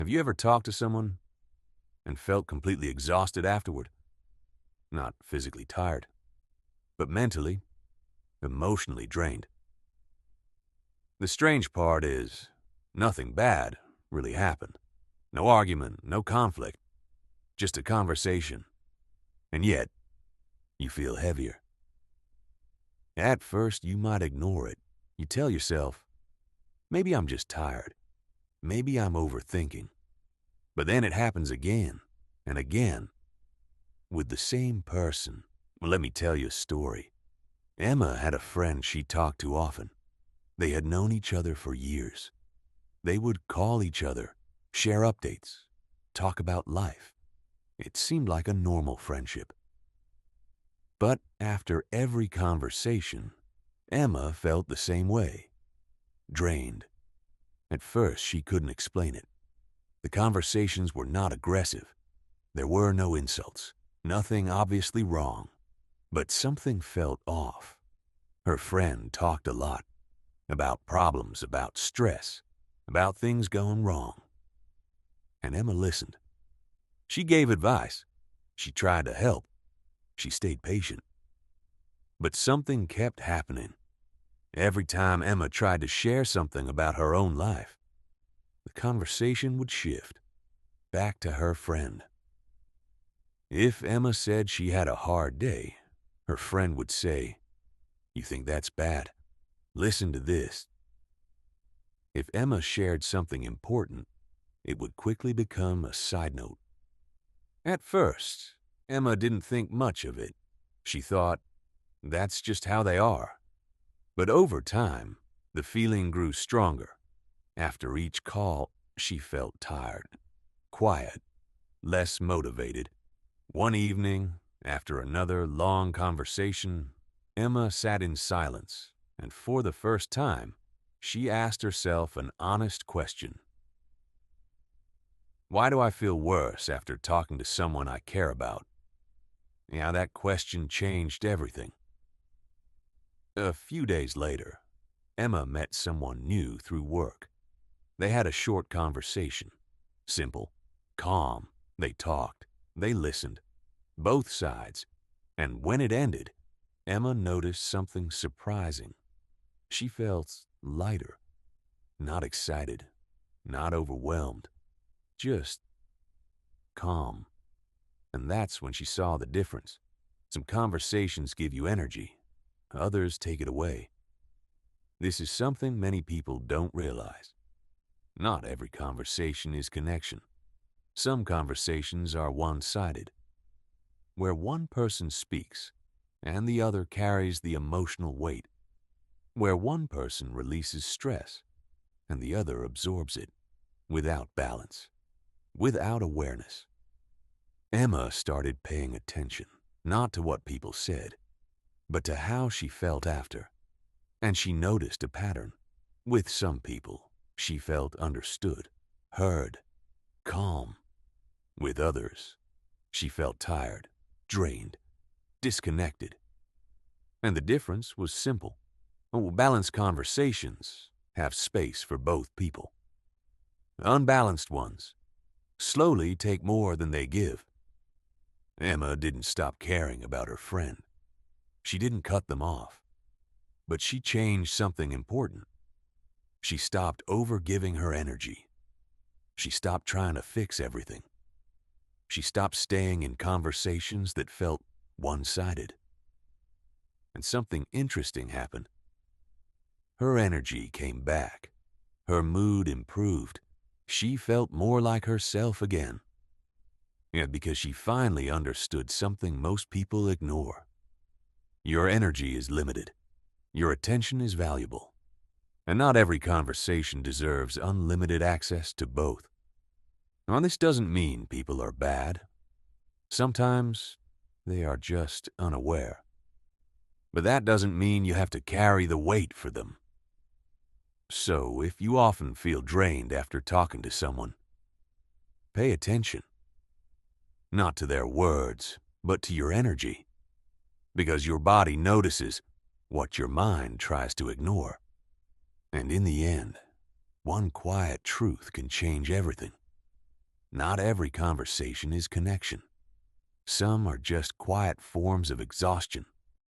Have you ever talked to someone and felt completely exhausted afterward? Not physically tired, but mentally, emotionally drained. The strange part is, nothing bad really happened. No argument, no conflict, just a conversation. And yet, you feel heavier. At first, you might ignore it. You tell yourself, maybe I'm just tired. Maybe I'm overthinking. But then it happens again and again with the same person. Well, let me tell you a story. Emma had a friend she talked to often. They had known each other for years. They would call each other, share updates, talk about life. It seemed like a normal friendship. But after every conversation, Emma felt the same way, drained. At first, she couldn't explain it. The conversations were not aggressive. There were no insults, nothing obviously wrong. But something felt off. Her friend talked a lot about problems, about stress, about things going wrong. And Emma listened. She gave advice. She tried to help. She stayed patient. But something kept happening. Every time Emma tried to share something about her own life, the conversation would shift back to her friend. If Emma said she had a hard day, her friend would say, "You think that's bad? Listen to this." If Emma shared something important, it would quickly become a side note. At first, Emma didn't think much of it. She thought, that's just how they are. But over time, the feeling grew stronger. After each call, she felt tired, quiet, less motivated. One evening, after another long conversation, Emma sat in silence, and for the first time, she asked herself an honest question. Why do I feel worse after talking to someone I care about? Yeah, that question changed everything. A few days later, Emma met someone new through work. They had a short conversation. Simple, calm. They talked. They listened. Both sides. And when it ended, Emma noticed something surprising. She felt lighter. Not excited. Not overwhelmed. Just calm. And that's when she saw the difference. Some conversations give you energy. Others take it away. This is something many people don't realize. Not every conversation is connection. Some conversations are one-sided, where one person speaks and the other carries the emotional weight, where one person releases stress and the other absorbs it, without balance, without awareness. Emma started paying attention, not to what people said, but to how she felt after. And she noticed a pattern. With some people, she felt understood, heard, calm. With others, she felt tired, drained, disconnected. And the difference was simple. Balanced conversations have space for both people. Unbalanced ones slowly take more than they give. Emma didn't stop caring about her friend. She didn't cut them off. But she changed something important. She stopped overgiving her energy. She stopped trying to fix everything. She stopped staying in conversations that felt one-sided. And something interesting happened. Her energy came back. Her mood improved. She felt more like herself again. Yeah, because she finally understood something most people ignore. Your energy is limited. Your attention is valuable. And not every conversation deserves unlimited access to both. Now, this doesn't mean people are bad. Sometimes they are just unaware. But that doesn't mean you have to carry the weight for them. So, if you often feel drained after talking to someone, pay attention. Not to their words, but to your energy. Because your body notices what your mind tries to ignore. And in the end, one quiet truth can change everything. Not every conversation is connection. Some are just quiet forms of exhaustion,